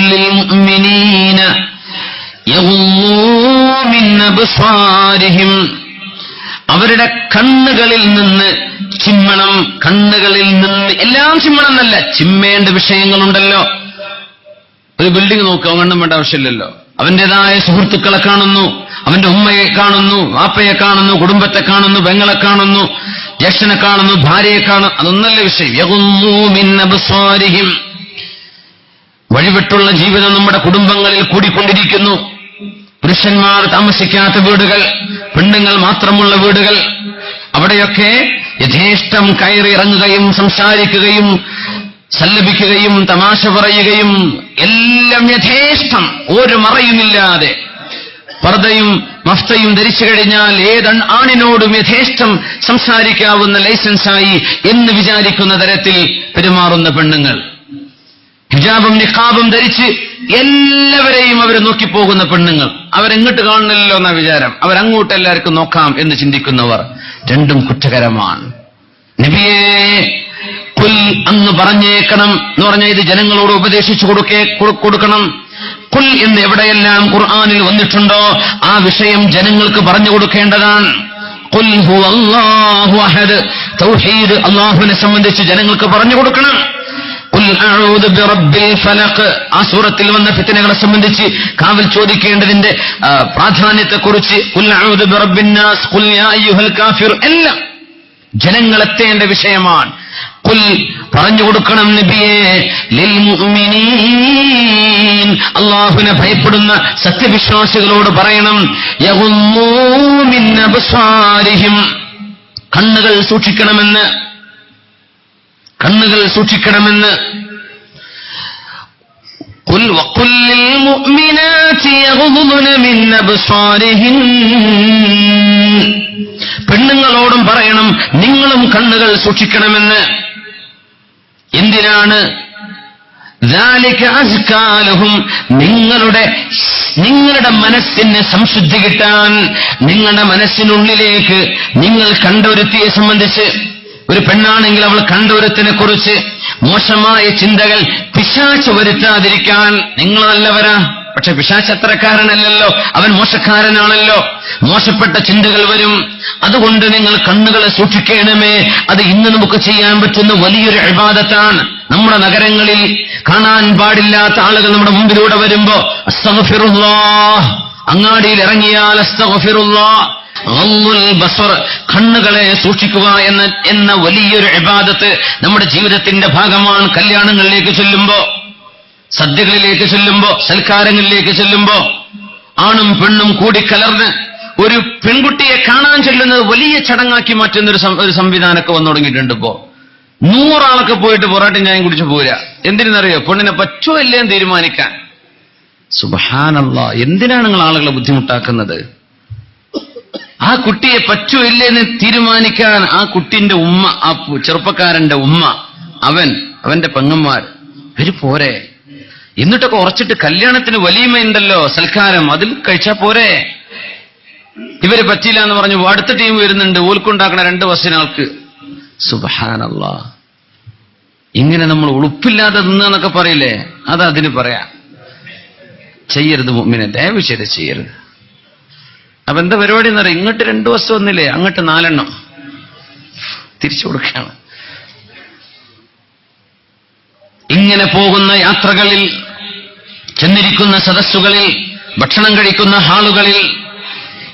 കുല്ലിൽ മുഅ്മിനീന യഗ്ളൂ മിൻ അബ്സാരിഹിം, അവരുടെ കണ്ണുകളിൽ നിന്ന് ചിമ്മണം. കണ്ണുകളിൽ നിന്ന് എല്ലാം ചിമ്മണം എന്നല്ല, ചിമ്മേണ്ട വിഷയങ്ങളുണ്ടല്ലോ. ഒരു ബിൽഡിംഗ് നോക്കുക, കണ്ണും വേണ്ട ആവശ്യമില്ലല്ലോ. അവന്റേതായ സുഹൃത്തുക്കളെ കാണുന്നു, അവന്റെ ഉമ്മയെ കാണുന്നു, വാപ്പയെ കാണുന്നു, കുടുംബത്തെ കാണുന്നു, പെങ്ങളെ കാണുന്നു, ജ്യേഷ്ഠനെ കാണുന്നു, ഭാര്യയെ കാണുന്നു, അതൊന്നല്ല വിഷയം. യഗ്ളൂ മിൻ അബ്സാരിഹിം, വഴിവിട്ടുള്ള ജീവിതം നമ്മുടെ കുടുംബങ്ങളിൽ കൂടിക്കൊണ്ടിരിക്കുന്നു. പുരുഷന്മാർ താമസിക്കാത്ത വീടുകൾ, പെണ്ണുങ്ങൾ മാത്രമുള്ള വീടുകൾ, അവിടെയൊക്കെ യഥേഷ്ടം കയറി ഇറങ്ങുകയും സംസാരിക്കുകയും സല്ലപിക്കുകയും തമാശ പറയുകയും എല്ലാം യഥേഷ്ടം, ഒരു മറയുമില്ലാതെ പർദ്ദയും മഫ്തയും ധരിച്ചു കഴിഞ്ഞാൽ ഏത് ആണിനോടും യഥേഷ്ടം സംസാരിക്കാവുന്ന ലൈസൻസായി എന്ന് വിചാരിക്കുന്ന തരത്തിൽ പെരുമാറുന്ന പെണ്ണുങ്ങൾ, ഹിജാബും നിഖാബും ധരിച്ച് എല്ലാവരെയും അവർ നോക്കിപ്പോകുന്ന പെണ്ണുങ്ങൾ, അവരെങ്ങോട്ട് കാണുന്നില്ലല്ലോ എന്ന വിചാരം, അവരങ്ങോട്ട് എല്ലാവർക്കും നോക്കാം എന്ന് ചിന്തിക്കുന്നവർ, രണ്ടും കുറ്റകരമാണ്. നബിയേ കുൽ, അങ്ങ് പറഞ്ഞേക്കണം എന്ന് പറഞ്ഞാൽ ഇത് ജനങ്ങളോട് ഉപദേശിച്ചു കൊടുക്കണം. കുൽ എന്ന് എവിടെയെല്ലാം ഖുർആനിൽ വന്നിട്ടുണ്ടോ ആ വിഷയം ജനങ്ങൾക്ക് പറഞ്ഞു കൊടുക്കേണ്ടതാണ്. ഖുൽ ഹുവല്ലാഹു അഹദ്, തൗഹീദ് അല്ലാഹുവിനെ സംബന്ധിച്ച് ജനങ്ങൾക്ക് പറഞ്ഞു കൊടുക്കണം. ഖുൽ അഊദു ബിറബ്ബിൽ ഫലഖ്, ആ സൂറത്തിൽ വന്ന ഫിത്നകളെ സംബന്ധിച്ച് കാവൽ ചോദിക്കേണ്ടതിന്റെ പ്രാധാന്യത്തെക്കുറിച്ച്, ഖുൽ അഊദു ബിറബ്ബിൻ നാസ്, ഖുൽ യാ അയ്യുഹൽ കാഫിർ, എല്ലാം ജനങ്ങളെത്തേണ്ട വിഷയമാണ്. ഖുൽ, പറഞ്ഞു കൊടുക്കണം നബിയേ, ലിൽ മുഅ്മിനീൻ, അല്ലാഹുവിനെ ഭയപ്പെടുന്ന സത്യവിശ്വാസികളോട് പറയണം, യഗ്ളൂ മിൻ അബ്സാരിഹിം, കണ്ണുകൾ സൂക്ഷിക്കണമെന്ന്, കണ്ണുകൾ സൂക്ഷിക്കണമെന്ന്. ഖുൽ വഖുൽ ലിൽ മുഅ്മിനാതി യഗ്ളുദ്ന മിൻ അബ്സാരിഹിൻ, പെണ്ണുങ്ങളോടും പറയണം നിങ്ങളും കണ്ണുകൾ സൂക്ഷിക്കണമെന്ന്. എന്തിനാണ്? ദാലിക അസ്കാ ലഹും, നിങ്ങളുടെ മനസ്സിന് സംശുദ്ധി കിട്ടാൻ, നിങ്ങളുടെ മനസ്സിനുള്ളിലേക്ക് നിങ്ങൾ കണ്ടൊരുത്തിയെ സംബന്ധിച്ച്, ഒരു പെണ്ണാണെങ്കിൽ അവൾ കണ്ടൊരുത്തിനെ കുറിച്ച് മോശമായ ചിന്തകൾ പിശാച് വരുത്താതിരിക്കാൻ. നിങ്ങൾ നല്ലവരാ, പക്ഷെ പിശാച് അത്രക്കാരനല്ലല്ലോ, അവൻ മോശക്കാരനാണല്ലോ, മോശപ്പെട്ട ചിന്തകൾ വരും. അതുകൊണ്ട് നിങ്ങൾ കണ്ണുകളെ സൂക്ഷിക്കണമേ. അത് ഇന്ന് നമുക്ക് ചെയ്യാൻ പറ്റുന്ന വലിയൊരു ഇബാദത്താണ്. നമ്മുടെ നഗരങ്ങളിൽ കാണാൻ പാടില്ലാത്ത ആളുകൾ നമ്മുടെ മുമ്പിലൂടെ വരുമ്പോ അസ്തഗ്ഫിറുല്ലാഹ്, അങ്ങാടിയിൽ ഇറങ്ങിയാൽ അസ്തഗ്ഫിറുല്ലാഹ്, ഗദ്ദുൽ ബസർ, കണ്ണുകളെ സൂക്ഷിക്കുക എന്ന വലിയൊരു ഇബാദത്ത് നമ്മുടെ ജീവിതത്തിന്റെ ഭാഗമാണ്. കല്യാണങ്ങളിലേക്ക് ചെല്ലുമ്പോ, സദ്യകളിലേക്ക് ചെല്ലുമ്പോ, സൽക്കാരങ്ങളിലേക്ക് ചെല്ലുമ്പോ, ആണും പെണ്ണും കൂടിക്കലർന്ന് ഒരു പെൺകുട്ടിയെ കാണാൻ ചെല്ലുന്നത് വലിയ ചടങ്ങാക്കി മാറ്റുന്ന ഒരു സംവിധാനമൊക്കെ വന്നു തുടങ്ങിയിട്ടുണ്ട്. ഇപ്പോ 100 ആളൊക്കെ പോയിട്ട് പൊറാട്ടയും ചായയും കുടിച്ചു പോരാ. എന്തിനെന്നറിയോ? പെണ്ണിനെ പറ്റുമോ ഇല്ലേ എന്ന് തീരുമാനിക്കാൻ. സുബ്ഹാനല്ലാഹ്, എന്തിനാണ് നിങ്ങൾ ആളുകളെ ബുദ്ധിമുട്ടാക്കുന്നത്? ആ കുട്ടിയെ പറ്റുമോ ഇല്ലേ എന്ന് തീരുമാനിക്കാൻ ആ കുട്ടിന്റെ ഉമ്മ, ആ ചെറുപ്പക്കാരന്റെ ഉമ്മ, അവന്റെ പെങ്ങന്മാർ, ഇവര് പോരെ? എന്നിട്ടൊക്കെ ഉറച്ചിട്ട് കല്യാണത്തിന് വലീമയുണ്ടല്ലോ, സൽക്കാരം, അതിൽ കഴിച്ചാ പോരെ? ഇവര് പറ്റില്ല എന്ന് പറഞ്ഞു അടുത്ത ടീം വരുന്നുണ്ട്, ഓൽക്കുണ്ടാക്കണ 2 ബസ്സിനാൾക്ക്. സുബ്ഹാനല്ലാഹ്, ഇങ്ങനെ നമ്മൾ ഉളുപ്പില്ലാതെ നിന്നൊക്കെ പറയില്ലേ, അതിന് പറയാം. ചെയ്യരുത് മുഅ്മിനെ, ദയവ് ചെയ്ത് ചെയ്യരുത്. അപ്പൊ എന്താ പരിപാടി എന്നറിയാം? ഇങ്ങോട്ട് 2 ബസ് വന്നില്ലേ, അങ്ങോട്ട് 4 എണ്ണം തിരിച്ചു കൊടുക്കുകയാണ്. ഇങ്ങനെ പോകുന്ന യാത്രകളിൽ, ചെന്നിരിക്കുന്ന സദസ്സുകളിൽ, ഭക്ഷണം കഴിക്കുന്ന ഹാളുകളിൽ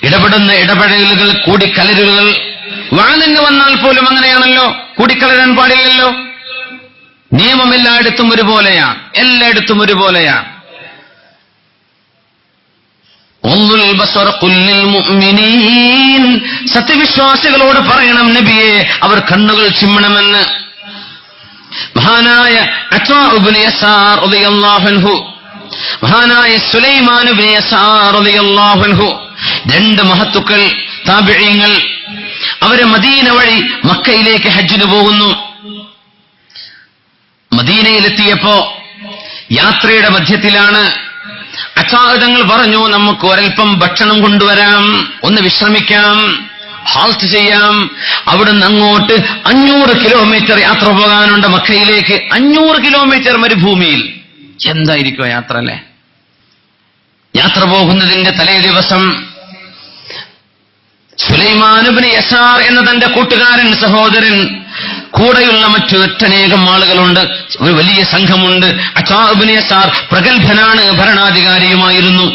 ഇടപെടുന്ന ഇടപെടലുകൾ, കൂടിക്കലരുകൾ, വാണിന് വന്നാൽ പോലും അങ്ങനെയാണല്ലോ, കൂടിക്കലരാൻ പാടില്ലല്ലോ. നിയമം എല്ലായിടത്തും ഒരുപോലെയാണ്, എല്ലായിടത്തും ഒരുപോലെയാണ്. സത്യവിശ്വാസികളോട് പറയണം നബിയെ, അവർ കണ്ണുകൾ ചിമ്മണമെന്ന്. മഹാനായ അത്വാ ഇബ്നു യസാർ റളിയല്ലാഹു അൻഹു, മഹാനായ സുലൈമാൻ ഇബ്നു യസാർ റളിയല്ലാഹു അൻഹു, 2 മഹത്തുക്കൾ താബിഈങ്ങൾ. അവര് മദീന വഴി മക്കയിലേക്ക് ഹജ്ജിന് പോകുന്നു. മദീനയിലെത്തിയപ്പോ യാത്രയുടെ മധ്യത്തിലാണ് അച്ചാതങ്ങൾ പറഞ്ഞു, നമുക്ക് ഒരൽപ്പം ഭക്ഷണം കൊണ്ടുവരാം, ഒന്ന് വിശ്രമിക്കാം, ഹാൾട്ട് ചെയ്യാം. അവിടുന്ന് അങ്ങോട്ട് 500 കിലോമീറ്റർ യാത്ര പോകാനുണ്ട് മക്കയിലേക്ക്. 500 കിലോമീറ്റർ മരുഭൂമിയിൽ എന്തായിരിക്കും യാത്ര അല്ലേ? യാത്ര പോകുന്നതിന്റെ തലേ ദിവസം സുലൈമാൻ ഇബ്നു യസാർ എന്ന തന്റെ കൂട്ടുകാരൻ, സഹോദരൻ, കൂടെയുള്ള മറ്റു ഒട്ടനേകം ആളുകളുണ്ട്, ഒരു വലിയ സംഘമുണ്ട്. അതാ ഇബ്നു യസാർ പ്രഗത്ഭനാണ്, ഭരണാധികാരിയുമായിരുന്നു.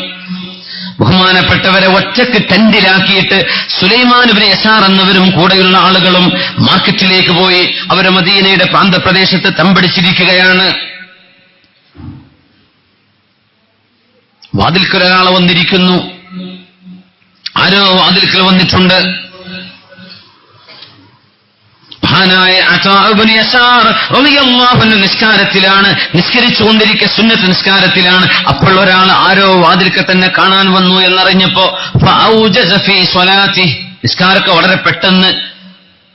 ബഹുമാനപ്പെട്ടവരെ ഒറ്റക്ക് ടെന്റിലാക്കിയിട്ട് സുലൈമാൻ ഇബ്നു യസാർ എന്നവരും കൂടെയുള്ള ആളുകളും മാർക്കറ്റിലേക്ക് പോയി. അവരെ മദീനയുടെ പ്രാന്തപ്രദേശത്ത് തമ്പടിച്ചിരിക്കുകയാണ്. വാതിൽക്കൽ ഒരാൾ വന്നിരിക്കുന്നു. ആരോ വാതിൽക്കൽ വന്നിട്ടുണ്ട്. മഹാനായ അതാ ഇബ്നു യസാർ റളിയല്ലാഹു അൻഹു നിസ്കാരത്തിലാണ്, നിസ്കരിച്ചുകൊണ്ടിരിക്കെ സുന്നത്ത് നിസ്കാരത്തിലാണ്. അപ്പോൾ ഒരാൾ ആരോ വാതിൽക്കൽ തന്നെ കാണാൻ വന്നു എന്നറിഞ്ഞപ്പോ ഫഔജസ ഫീ സ്വലാത്തി, നിസ്കാരമൊക്കെ വളരെ പെട്ടെന്ന്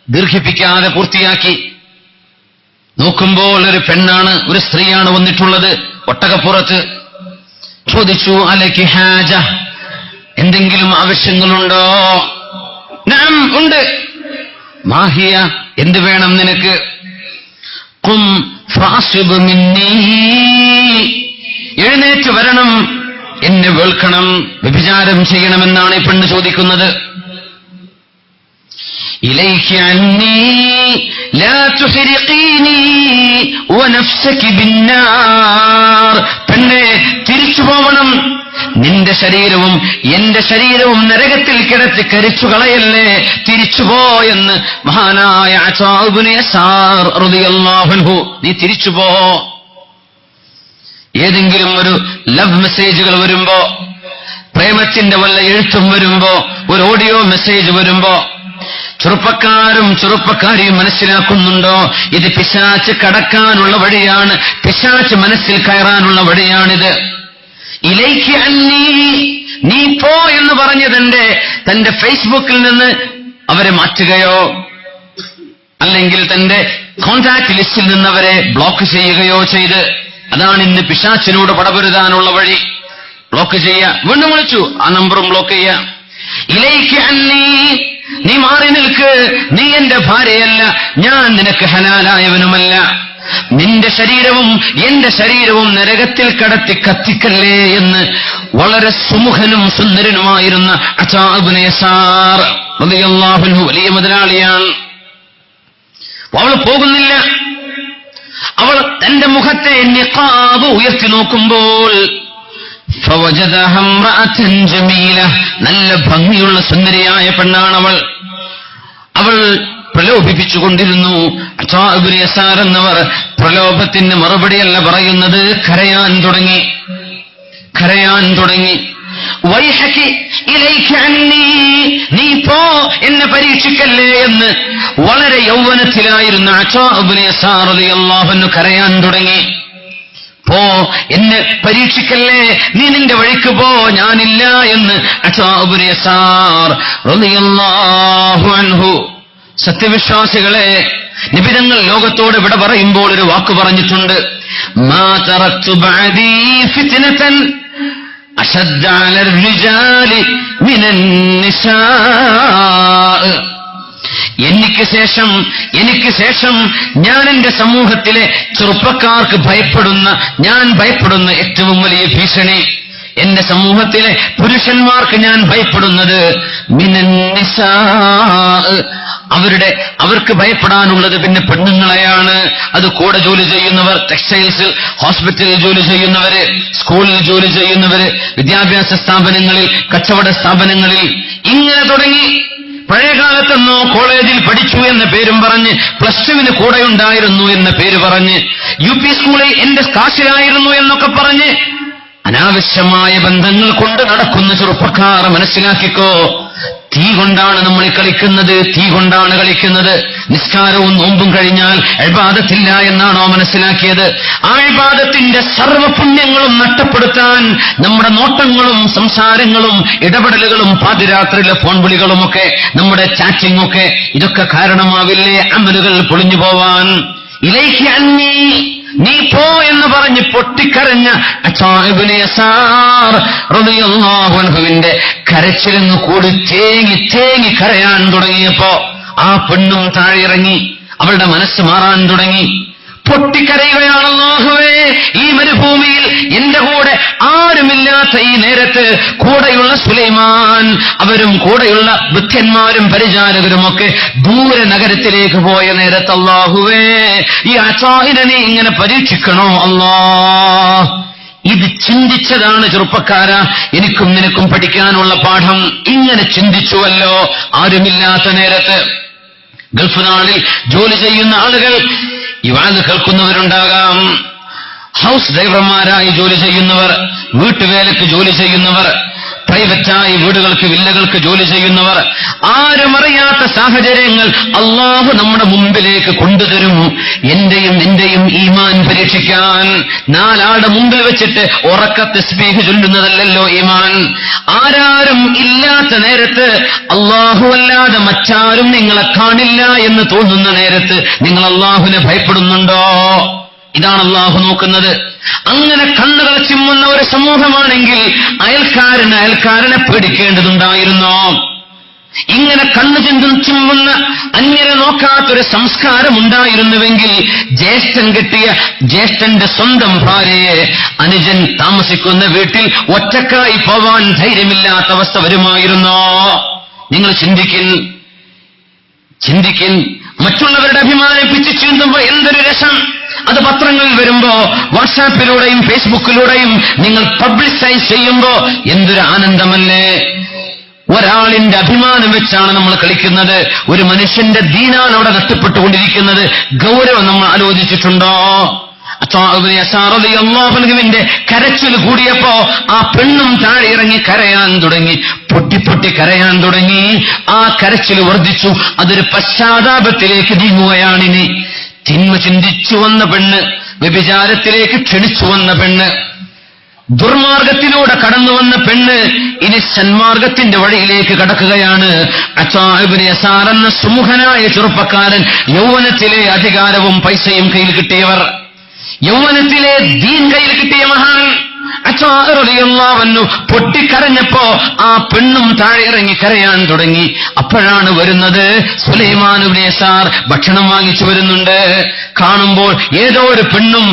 ദീർഘിപ്പിക്കാതെ പൂർത്തിയാക്കി. നോക്കുമ്പോൾ ഒരു പെണ്ണാണ്, ഒരു സ്ത്രീയാണ് വന്നിട്ടുള്ളത്, ഒട്ടകപ്പുറത്ത്. ചോദിച്ചു, അലക്കി ഹാജ, എന്തെങ്കിലും ആവശ്യങ്ങളുണ്ടോ? നഅം, ഉണ്ട്. മാഹിയ, എന്ത് വേണം നിനക്ക്? ഖും ഫാസിബ് മിന്നീ, എഴുന്നേറ്റ് വരണം, എന്നെ വെൾക്കണം, വ്യഭിചാരം ചെയ്യണമെന്നാണ് ഈ പെണ്ണ് ചോദിക്കുന്നത്. ഇലൈകി അന്നീ ലാ തുഹ്രിഖീനി വനഫ്സകി ബിന്നാർ, പെണ്ണെ തിരിച്ചു പോവണം, നിന്റെ ശരീരവും എന്റെ ശരീരവും നരകത്തിൽ കിടത്തി കരിച്ചു കളയല്ലേ, തിരിച്ചുപോ എന്ന് മഹാനായ അതാ ഇബ്നു യസാർ റളിയല്ലാഹു അൻഹു, നീ തിരിച്ചുപോ. ഏതെങ്കിലും ഒരു ലവ് മെസ്സേജുകൾ വരുമ്പോ, പ്രേമത്തിന്റെ വല്ല എഴുത്തും വരുമ്പോ, ഒരു ഓഡിയോ മെസ്സേജ് വരുമ്പോ ചെറുപ്പക്കാരും ചെറുപ്പക്കാരിയും മനസ്സിലാക്കുന്നുണ്ടോ, ഇത് പിശാച് കടക്കാനുള്ള വഴിയാണ്, പിശാച് മനസ്സിൽ കയറാനുള്ള വഴിയാണിത്. ഇലൈകി അന്നീ, നീ പോ എന്ന് പറഞ്ഞതിന്റെ തന്റെ ഫേസ്ബുക്കിൽ നിന്ന് അവരെ മാറ്റുകയോ അല്ലെങ്കിൽ തന്റെ കോൺടാക്ട് ലിസ്റ്റിൽ നിന്ന് അവരെ ബ്ലോക്ക് ചെയ്യുകയോ ചെയ്ത്, അതാണ് ഇന്ന് പിശാചിനോട് പടപൊരുതാനുള്ള വഴി. ബ്ലോക്ക് ചെയ്യുക, വീണ്ടും വിളിച്ചു, ആ നമ്പറും ബ്ലോക്ക് ചെയ്യുക. ഇലൈകി അന്നീ, നീ മാറി നിൽക്ക്, നീ എന്റെ ഭാര്യയല്ല, ഞാൻ നിനക്ക് ഹലാലായവനുമല്ല, നിന്റെ ശരീരവും എന്റെ ശരീരവും നരകത്തിൽ കടത്തി കത്തിക്കല്ലേ എന്ന് വളരെ സുമുഖനും സുന്ദരനുമായിരുന്ന അതാ ഇബ്നു യസാർ റളിയല്ലാഹു അൻഹു വലിയ മുതലാളിയാണ്. അവൾ പോകുന്നില്ല. അവൾ തന്റെ മുഖത്തെ നിഖാബ് ഉയർത്തി നോക്കുമ്പോൾ ഫവജദഹ ഇംറഅതൻ ജമീല, നല്ല ഭംഗിയുള്ള സുന്ദരിയായ പെണ്ണാണ് അവൾ പ്രലോഭിപ്പിച്ചുകൊണ്ടിരുന്നു. അതാ ഇബ്നു യസാർ എന്നവർ പ്രലോഭത്തിന് മറുപടിയല്ല പറയുന്നത്, കരയാൻ തുടങ്ങി. വൈഹകി ഇലൈക അന്നീ, നീ പോ, എന്നെ പരീക്ഷിക്കല്ലേ എന്ന് വളരെ യൗവനത്തിലായിരുന്ന അതാ ഇബ്നു യസാർ റളിയല്ലാഹു അൻഹു കരയാൻ തുടങ്ങി. പോ, എന്നെ പരീക്ഷിക്കല്ലേ, നീ നിന്റെ വഴിക്ക് പോ, ഞാനില്ല എന്ന് അതാ ഇബ്നു യസാർ റളിയല്ലാഹു അൻഹു. സത്യവിശ്വാസികളെ, നിബിതങ്ങൾ ലോകത്തോട് വിട പറയുമ്പോൾ ഒരു വാക്ക് പറഞ്ഞിട്ടുണ്ട്, മാ തറക്തു ബഅദീ ഫിത്നതൻ അശദ്ദ അലർ റിജാലി മിനൻ നിസാ, എനിക്ക് ശേഷം ഞാൻ എന്റെ സമൂഹത്തിലെ ചെറുപ്പക്കാർക്ക് ഞാൻ ഭയപ്പെടുന്ന ഏറ്റവും വലിയ ഭീഷണി, എന്റെ സമൂഹത്തിലെ പുരുഷന്മാർക്ക് ഞാൻ ഭയപ്പെടുന്നത് മിനൻ നിസാ, അവർക്ക് ഭയപ്പെടാനുള്ളത് പിന്നെ പെണ്ണുങ്ങളെയാണ്. അത് കൂടെ ജോലി ചെയ്യുന്നവർ, ടെക്സ്റ്റൈൽസിൽ, ഹോസ്പിറ്റലിൽ ജോലി ചെയ്യുന്നവര്, സ്കൂളിൽ ജോലി ചെയ്യുന്നവര്, വിദ്യാഭ്യാസ സ്ഥാപനങ്ങളിൽ, കച്ചവട സ്ഥാപനങ്ങളിൽ, ഇങ്ങനെ തുടങ്ങി. പഴയകാലത്തെന്നോ കോളേജിൽ പഠിച്ചു എന്ന പേരും പറഞ്ഞ്, +2 കൂടെയുണ്ടായിരുന്നു എന്ന പേര് പറഞ്ഞ്, UP സ്കൂളിൽ എന്റെ ക്ലാസ്സിലായിരുന്നു എന്നൊക്കെ പറഞ്ഞ് അനാവശ്യമായ ബന്ധങ്ങൾ കൊണ്ട് നടക്കുന്ന ചെറുപ്പക്കാർ മനസ്സിലാക്കിക്കോ, തീ കൊണ്ടാണ് നമ്മൾ കളിക്കുന്നത്. നിസ്കാരവും നോമ്പും കഴിഞ്ഞാൽ ഇബാദത്തില്ല എന്നാണോ മനസ്സിലാക്കിയത്? ആ ഇബാദത്തിന്റെ സർവ്വ പുണ്യങ്ങളും നഷ്ടപ്പെടുത്താൻ നമ്മുടെ നോട്ടങ്ങളും സംസാരങ്ങളും ഇടപെടലുകളും പാതിരാത്രിയിലെ ഫോൺ വിളികളുമൊക്കെ, നമ്മുടെ ചാറ്റിംഗൊക്കെ, ഇതൊക്കെ കാരണമാവില്ലേ അമലുകൾ പൊളിഞ്ഞു പോവാൻ? ഇലൈഹി അന്നീ, നീ പോ എന്ന് പറഞ്ഞ് പൊട്ടിക്കരഞ്ഞ അതാ ഇബ്നു യസാർ റളിയല്ലാഹു അൻഹുവിന്റെ കരച്ചിലെന്ന് കൂടി തേങ്ങി കരയാൻ തുടങ്ങിയപ്പോ ആ പെണ്ണും താഴെ ഇറങ്ങി, അവളുടെ മനസ്സ് മാറാൻ തുടങ്ങി. പൊട്ടിക്കരയുകയാണ്, അല്ലാഹുവേ, ഈ മരുഭൂമിയിൽ എന്റെ കൂടെ ആരുമില്ലാത്ത ഈ നേരത്ത് കൂടെയുള്ള സുലൈമാൻ, അവരും കൂടെയുള്ള വൃദ്ധന്മാരും പരിചാരകരുമൊക്കെ ദൂരെ നഗരത്തിലേക്ക് പോയ നേരത്ത് അല്ലാഹുവേ ഈ അതാഇനെ നീ ഇങ്ങനെ പരീക്ഷിക്കണോ അല്ലാഹ്? ഇത് ചിന്തിച്ചതാണ് ചെറുപ്പക്കാരാ എനിക്കും നിനക്കും പഠിക്കാനുള്ള പാഠം. ഇങ്ങനെ ചിന്തിച്ചുവല്ലോ ആരുമില്ലാത്ത നേരത്ത്. ഗൾഫ് നാളിൽ ജോലി ചെയ്യുന്ന ആളുകൾ ഇവാത് കേൾക്കുന്നവരുണ്ടാകാം, ഹൗസ് ഡ്രൈവർമാരായി ജോലി ചെയ്യുന്നവർ, വീട്ടുവേലക്ക് ജോലി ചെയ്യുന്നവർ, പ്രൈവറ്റായി വീടുകൾക്ക് വില്ലകൾക്ക് ജോലി ചെയ്യുന്നവർ, ആരും അറിയാത്ത സാഹചര്യങ്ങൾ അള്ളാഹു നമ്മുടെ മുമ്പിലേക്ക് കൊണ്ടുതരും. എന്റെയും നിന്റെയും ഈമാൻ പരീക്ഷിക്കാൻ. നാലാളുടെ മുമ്പിൽ വെച്ചിട്ട് ഉറക്ക തസ്ബീഹ് ചൊല്ലുന്നതല്ലല്ലോ ഈമാൻ. ആരാരും ഇല്ലാത്ത നേരത്ത്, അള്ളാഹു അല്ലാതെ മറ്റാരും നിങ്ങളെ കാണില്ല എന്ന് തോന്നുന്ന നേരത്ത് നിങ്ങൾ അള്ളാഹുവിനെ ഭയപ്പെടുന്നുണ്ടോ? ഇതാണ് അള്ളാഹു നോക്കുന്നത്. അങ്ങനെ കണ്ണുകൾ ചിമ്മുന്ന ഒരു സമൂഹമാണെങ്കിൽ അയൽക്കാരനെ പേടിക്കേണ്ടതുണ്ടായിരുന്നോ? ഇങ്ങനെ കണ്ണു ചിമ്മുന്ന അന്യരെ നോക്കാത്തൊരു സംസ്കാരം ഉണ്ടായിരുന്നുവെങ്കിൽ ജ്യേഷ്ഠൻ കെട്ടിയ ജ്യേഷ്ഠന്റെ സ്വന്തം ഭാര്യയെ അനുജൻ താമസിക്കുന്ന വീട്ടിൽ ഒറ്റക്കായി പോവാൻ ധൈര്യമില്ലാത്ത അവസ്ഥ വരുമായിരുന്നോ? നിങ്ങൾ ചിന്തിക്കിൻ. മറ്റുള്ളവരുടെ അഭിമാനം പിച്ചു ചീന്തുമ്പോ എന്തൊരു രസം! അത് പത്രങ്ങളിൽ വരുമ്പോ, വാട്സാപ്പിലൂടെയും ഫേസ്ബുക്കിലൂടെയും നിങ്ങൾ പബ്ലിസൈസ് ചെയ്യുമ്പോ എന്തൊരു ആനന്ദമല്ലേ! ഒരാളിന്റെ അഭിമാനം വെച്ചാണ് നമ്മൾ കളിക്കുന്നത്. ഒരു മനുഷ്യന്റെ ദീനാണ് അവിടെ നഷ്ടപ്പെട്ടുകൊണ്ടിരിക്കുന്നത്. ഗൗരവം നമ്മൾ ആലോചിച്ചിട്ടുണ്ടോ? അള്ളാഹുവിന്റെ കരച്ചിൽ കൂടിയപ്പോ ആ പെണ്ണും താഴെ ഇറങ്ങി കരയാൻ തുടങ്ങി, പൊട്ടി കരയാൻ തുടങ്ങി. ആ കരച്ചിൽ വർദ്ധിച്ചു. അതൊരു പശ്ചാത്താപത്തിലേക്ക് നീങ്ങുകയാണിനി. തിന്മ ചിന്തിച്ചു വന്ന പെണ്ണ്, വ്യഭിചാരത്തിലേക്ക് ക്ഷണിച്ചു വന്ന പെണ്ണ്, ദുർമാർഗത്തിലൂടെ കടന്നു വന്ന പെണ്ണ് ഇനി സന്മാർഗത്തിന്റെ വഴിയിലേക്ക് കടക്കുകയാണ്. അത്വാഇബ്നു യസാർ എന്ന സുമുഖനായ ചെറുപ്പക്കാരൻ, യൗവനത്തിലെ അധികാരവും പൈസയും കയ്യിൽ കിട്ടിയവർ, യൗവനത്തിലെ ദീൻ കയ്യിൽ കിട്ടിയ മഹാൻ പൊട്ടിക്കരഞ്ഞപ്പോ ആ പെണ്ണും താഴെ ഇറങ്ങി കരയാൻ തുടങ്ങി. അപ്പോഴാണ് വരുന്നത് സുലൈമാൻ ഇബ്നു യസാർ ഭക്ഷണം വാങ്ങിച്ചു വരുന്നുണ്ട്. കാണുമ്പോൾ ഏതോ ഒരു പെണ്ണും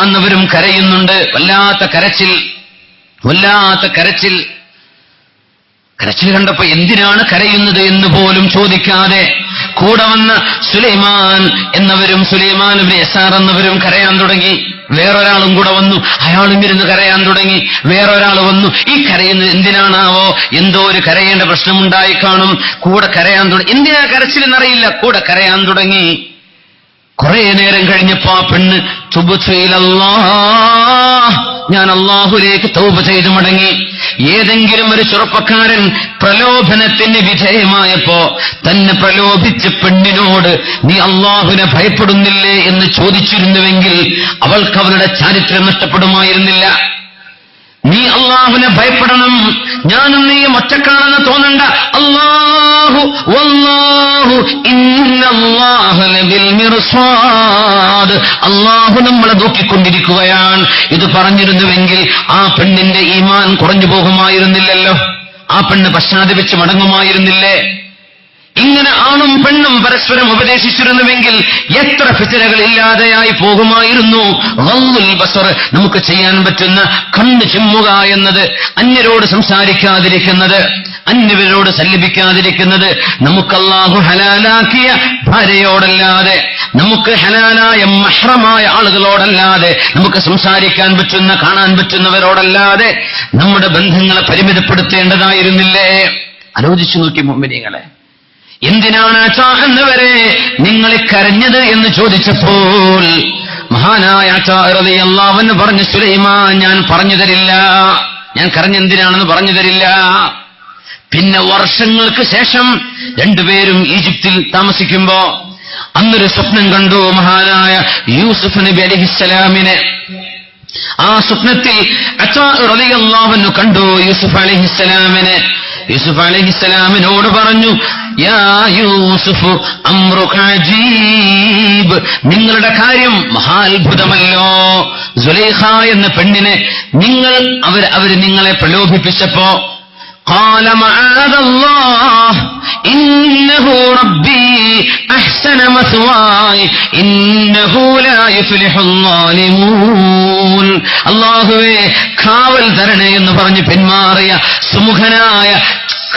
അന്നവരും കരയുന്നുണ്ട്. വല്ലാത്ത കരച്ചിൽ കണ്ടപ്പോ എന്തിനാണ് കരയുന്നത് എന്ന് പോലും ചോദിക്കാതെ കൂടെ വന്ന സുലൈമാൻ എന്നവരും സുലൈമാൻ ഇബ്നു യസാർ എന്നവരും കരയാൻ തുടങ്ങി. വേറൊരാളും കൂടെ വന്നു, അയാളും ഇരുന്ന് കരയാൻ തുടങ്ങി. വേറൊരാൾ വന്നു. ഈ കരയുന്നത് എന്തിനാണാവോ? എന്തോ ഒരു കരയേണ്ട പ്രശ്നമുണ്ടായി കാണും. കൂടെ കരയാൻ തുടങ്ങി. എന്തിനാ കരച്ചിലെന്നറിയില്ല, കൂടെ കരയാൻ തുടങ്ങി. കുറെ നേരം കഴിഞ്ഞപ്പോ ആ പെണ്ണ് തുബ്തു ഇലല്ലാഹ്, ഞാൻ അള്ളാഹുലേക്ക് തൗബ ചെയ്തു മടങ്ങി. ഏതെങ്കിലും ഒരു ചെറുപ്പക്കാരൻ പ്രലോഭനത്തിന് വിധേയമായപ്പോ തന്നെ പ്രലോഭിച്ച പെണ്ണിനോട് നീ അള്ളാഹുവിനെ ഭയപ്പെടുന്നില്ലേ എന്ന് ചോദിച്ചിരുന്നുവെങ്കിൽ അവൾക്ക് അവളുടെ ചാരിത്രം നഷ്ടപ്പെടുമായിരുന്നില്ല. നീ അള്ളാഹുവിനെ ഭയപ്പെടണം. ഞാനും നീയും ഒറ്റക്കാണെന്ന് തോന്നണ്ട. അല്ലാഹു വല്ലാഹു ഇന്നല്ലാഹ ലബിൽ മിർസാദ്, അള്ളാഹു നമ്മളെ നോക്കിക്കൊണ്ടിരിക്കുകയാണ്. ഇത് പറഞ്ഞിരുന്നുവെങ്കിൽ ആ പെണ്ണിന്റെ ഈമാൻ കുറഞ്ഞു പോകുമായിരുന്നില്ലല്ലോ. ആ പെണ്ണ് പശ്ചാത്തപിച്ച് മടങ്ങുമായിരുന്നില്ലേ? ഇങ്ങനെ ആണും പെണ്ണും പരസ്പരം ഉപദേശിച്ചിരുന്നുവെങ്കിൽ എത്ര ഫിത്നകൾ ഇല്ലാതെയായി പോകുമായിരുന്നു. ഗദ്ദുൽ ബസർ, നമുക്ക് ചെയ്യാൻ പറ്റുന്ന കണ്ണ് ചിമ്മുക എന്നത്, അന്യരോട് സംസാരിക്കാതിരിക്കുന്നത്, അന്യവരോട് സല്ലപിക്കാതിരിക്കുന്നത്, നമുക്ക് അല്ലാഹു ഹലാലാക്കിയ ഭാര്യയോടല്ലാതെ, നമുക്ക് ഹലാലായ മഹ്റമായ ആളുകളോടല്ലാതെ, നമുക്ക് സംസാരിക്കാൻ പറ്റുന്ന കാണാൻ പറ്റുന്നവരോടല്ലാതെ നമ്മുടെ ബന്ധങ്ങളെ പരിമിതപ്പെടുത്തേണ്ടതായിരുന്നില്ലേ? ആലോചിച്ചു നോക്കി മുഅ്മിനീങ്ങളെ. എന്തിനാണ് എന്നവരെ നിങ്ങൾ കരഞ്ഞത് എന്ന് ചോദിച്ചപ്പോൾ മഹാനായ റളിയല്ലാഹു അൻഹു പറഞ്ഞു, സുലൈമാൻ ഞാൻ പറഞ്ഞു തരില്ല, ഞാൻ കരഞ്ഞെന്തിനാണെന്ന് പറഞ്ഞു തരില്ല. പിന്നെ വർഷങ്ങൾക്ക് ശേഷം രണ്ടുപേരും ഈജിപ്തിൽ താമസിക്കുമ്പോ അന്നൊരു സ്വപ്നം കണ്ടു മഹാനായ യൂസുഫ് നബി അലൈഹിസ്സലാമിനെ. ആ സ്വപ്നത്തിൽ റളിയല്ലാഹു അൻഹു കണ്ടു യൂസുഫ് അലൈഹിസ്സലാമിനെ. യൂസുഫ് അലൈഹിസ്സലാമിനോട് പറഞ്ഞു, യാ യൂസുഫ് അംറുക അജീബ്, നിങ്ങളുടെ കാര്യം മഹാത്ഭുതമല്ലോ. സുലൈഖ എന്ന പെണ്ണിനെ അവര് നിങ്ങളെ പ്രലോഭിപ്പിച്ചപ്പോ قال معاذ الله إنه ربي أحسن مثواي إنه لا يفلح الظالمون. അല്ലാഹുവേ കാവൽ തരണേ എന്ന് പറഞ്ഞ് പിന്മാറിയ സുമുഖനായ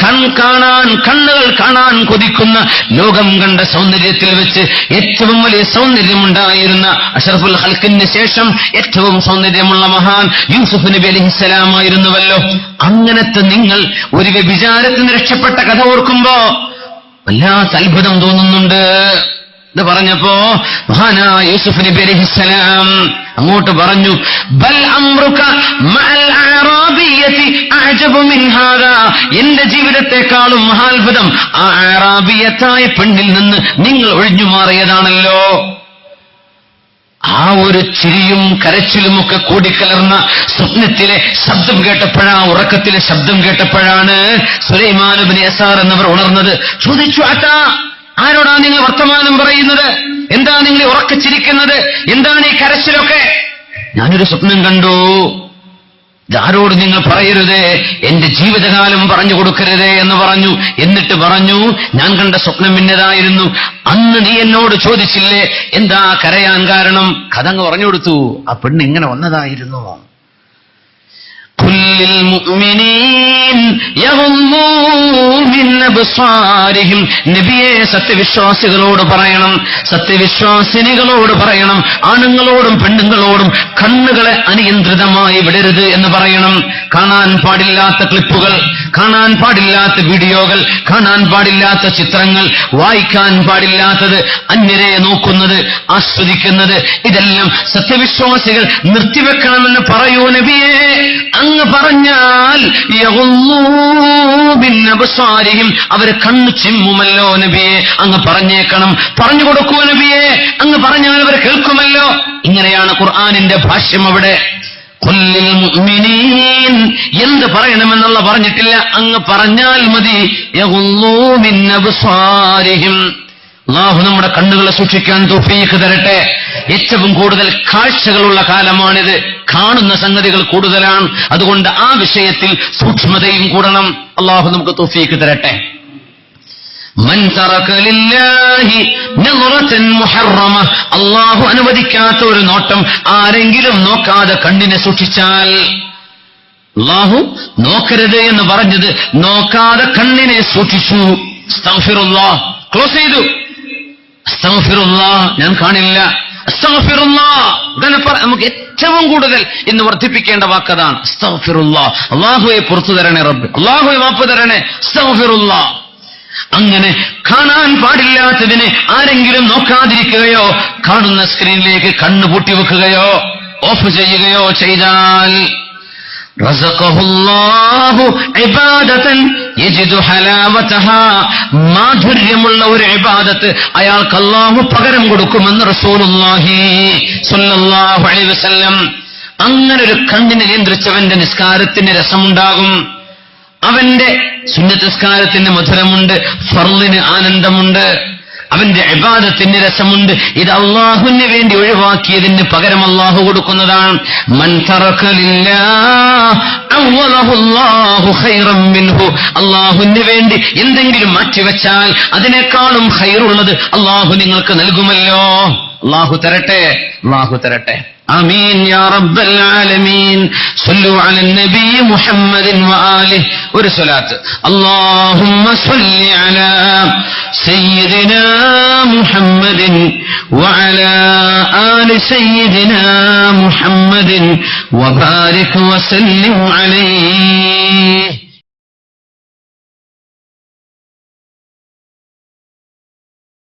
കണ്ണുകൾ കാണാൻ കൊതിക്കുന്ന ലോകം കണ്ട സൗന്ദര്യത്തിൽ വെച്ച് ഏറ്റവും വലിയ സൗന്ദര്യമുണ്ടായിരുന്ന അഷ്റഫുൽ ഖൽഖിന് ശേഷം ഏറ്റവും സൗന്ദര്യമുള്ള മഹാൻ യൂസുഫ് നബി അലൈഹിസ്സലാമായിരുന്നുവല്ലോ. അങ്ങനത്തെ നിങ്ങൾ ഒരു വ്യഭിചാരത്തിന് രക്ഷപ്പെട്ട കഥ ഓർക്കുമ്പോ വല്ലാത്ത അത്ഭുതം തോന്നുന്നുണ്ട്. ഇത് പറഞ്ഞപ്പോ മഹാനായ യൂസുഫ് നബി അലൈഹിസ്സലാം അങ്ങോട്ട് പറഞ്ഞു, ബൽ അംറുക മഅൽ അറാബിയതി അഅജബു മിൻ ഹാദാ, എന്റെ ജീവിതത്തെക്കാളും മഹാത്ഭുതം ആ അറാബിയത്തായ പെണ്ണിൽ നിന്ന് നിങ്ങൾ ഒഴിഞ്ഞു മാറിയതാണല്ലോ. ആ ഒരു ചിരിയും കരച്ചിലുമൊക്കെ കൂടിക്കലർന്ന സ്വപ്നത്തിലെ ശബ്ദം കേട്ടപ്പോഴാണ്, ഉറക്കത്തിലെ ശബ്ദം കേട്ടപ്പോഴാണ് സുലൈമാൻ ഇബ്നു യസാർ എന്നവർ ഉണർന്നത്. ചോദിച്ചു, ആട്ടാ ആരോടാ നിങ്ങൾ വർത്തമാനം പറയുന്നത്? എന്താ നിങ്ങൾ ഉറക്കച്ചിരിക്കുന്നത്? എന്താണ് ഈ കരച്ചിലൊക്കെ? ഞാനൊരു സ്വപ്നം കണ്ടു. ഇതാരോട് നിങ്ങൾ പറയരുതേ, എന്റെ ജീവിതകാലം പറഞ്ഞു കൊടുക്കരുതേ എന്ന് പറഞ്ഞു. എന്നിട്ട് പറഞ്ഞു, ഞാൻ കണ്ട സ്വപ്നം ഇന്നതായിരുന്നു. അന്ന് നീ എന്നോട് ചോദിച്ചില്ലേ എന്താ കരയാൻ കാരണം? കഥ അങ്ങ് പറഞ്ഞു കൊടുത്തു. ആ പെണ്ണ് ഇങ്ങനെ വന്നതായിരുന്നു. നബിയെ സത്യവിശ്വാസികളോട് പറയണം, സത്യവിശ്വാസിനികളോട് പറയണം, ആണുങ്ങളോടും പെണ്ണുങ്ങളോടും കണ്ണുകളെ അനിയന്ത്രിതമായി വിടരുത് എന്ന് പറയണം. കാണാൻ പാടില്ലാത്ത ക്ലിപ്പുകൾ, കാണാൻ പാടില്ലാത്ത വീഡിയോകൾ, കാണാൻ പാടില്ലാത്ത ചിത്രങ്ങൾ, വായിക്കാൻ പാടില്ലാത്തത്, അന്യരെ നോക്കുന്നത്, ആസ്വദിക്കുന്നത്, ഇതെല്ലാം സത്യവിശ്വാസികൾ നിർത്തിവെക്കണമെന്ന് പറയൂ നബിയെ. അങ്ങ് പറഞ്ഞാൽ അവര് കണ്ണു ചിമ്മുമല്ലോ നബിയെ. അങ്ങ് പറഞ്ഞേക്കണം, പറഞ്ഞു കൊടുക്കൂ നബിയെ. അങ്ങ് പറഞ്ഞാൽ അവർ കേൾക്കുമല്ലോ. ഇങ്ങനെയാണ് ഖുർആനിന്റെ ഭാഷ്യം. അവിടെ എന്ത് പറയണമെന്നുള്ള പറഞ്ഞിട്ടില്ല, അങ്ങ് പറഞ്ഞാൽ മതി. അല്ലാഹു നമ്മുടെ കണ്ണുകളെ സൂക്ഷിക്കാൻ തൗഫീഖ് തരട്ടെ. ഏറ്റവും കൂടുതൽ കാഴ്ചകളുള്ള കാലമാണിത്, കാണുന്ന സംഗതികൾ കൂടുതലാണ്. അതുകൊണ്ട് ആ വിഷയത്തിൽ സൂക്ഷ്മതയും കൂടണം. അല്ലാഹു നമുക്ക് തൗഫീഖ് തരട്ടെ. മൻ തറക ലില്ലാഹി നളറതൻ മുഹറമ, അല്ലാഹു അനുവദിക്കാത്ത ഒരു നോട്ടം ആരെങ്കിലും നോക്കാതെ കണ്ണിനെ സൂക്ഷിച്ചാൽ, അല്ലാഹു നോക്കരുത് എന്ന് പറഞ്ഞത് നോക്കാതെ കണ്ണിനെ സൂക്ഷിച്ചു. അസ്തഗ്ഫിറുല്ലാഹ് ക്ലോസ് ചെയ്തു. അസ്തഗ്ഫിറുല്ലാഹ് ഞാൻ കാണില്ല, അസ്തഗ്ഫിറുല്ലാഹ്. നമുക്ക് ഏറ്റവും കൂടുതൽ ഇന്ന് വർദ്ധിപ്പിക്കേണ്ട വാക്കതാണ് അസ്തഗ്ഫിറുല്ലാഹ്. അല്ലാഹുവേ പുറത്തു തരണേ റബ്ബ്, അല്ലാഹുവേ മാപ്പ് തരണേ, അസ്തഗ്ഫിറുല്ലാഹ്. അങ്ങനെ കാണാൻ പാടില്ലാത്തതിനെ ആരെങ്കിലും നോക്കാതിരിക്കുകയോ കാണുന്ന സ്ക്രീനിലേക്ക് കണ്ണ് പൂട്ടിവെക്കുകയോ ഓഫ് ചെയ്യുകയോ ചെയ്താൽ റസഖഹുല്ലാഹു ഇബാദതൻ യജിദു ഹലാവതഹാ, മാധുര്യമുള്ള ഒരു ഇബാദത്ത് അയാൾക്ക് അല്ലാഹു പകരം കൊടുക്കുമെന്ന് റസൂലുള്ളാഹി സ്വല്ലല്ലാഹു അലൈഹി വസല്ലം. അങ്ങനെ ഒരു കണ്ണിനെ നിയന്ത്രിച്ചവന്റെ നിസ്കാരത്തിന് രസമുണ്ടാകും, അവന്റെ സുന്നത്ത് നിസ്കാരത്തിന് മധുരമുണ്ട്, ഫർളിന് ആനന്ദമുണ്ട്, അവന്റെ ഇബാദത്തിന് രസമുണ്ട്. ഇത് അല്ലാഹുവിന് വേണ്ടി ഒഴിവാക്കിയതിന് പകരം അല്ലാഹു കൊടുക്കുന്നതാണ്. മൻ തറക ലില്ലാഹ് അവ്വലഹു അല്ലാഹു ഖൈറൻ മിൻഹു, അല്ലാഹുവിന് വേണ്ടി എന്തെങ്കിലും മാറ്റിവെച്ചാൽ അതിനേക്കാളും ഖൈറുള്ളത് അല്ലാഹു നിങ്ങൾക്ക് നൽകുമല്ലോ. അല്ലാഹു തരട്ടെ, അല്ലാഹു തരട്ടെ. آمين يا رب العالمين. صلوا على النبي محمد وآله. ورسالات اللهم صل على سيدنا محمد وعلى آل سيدنا محمد وبارك وسلم عليه.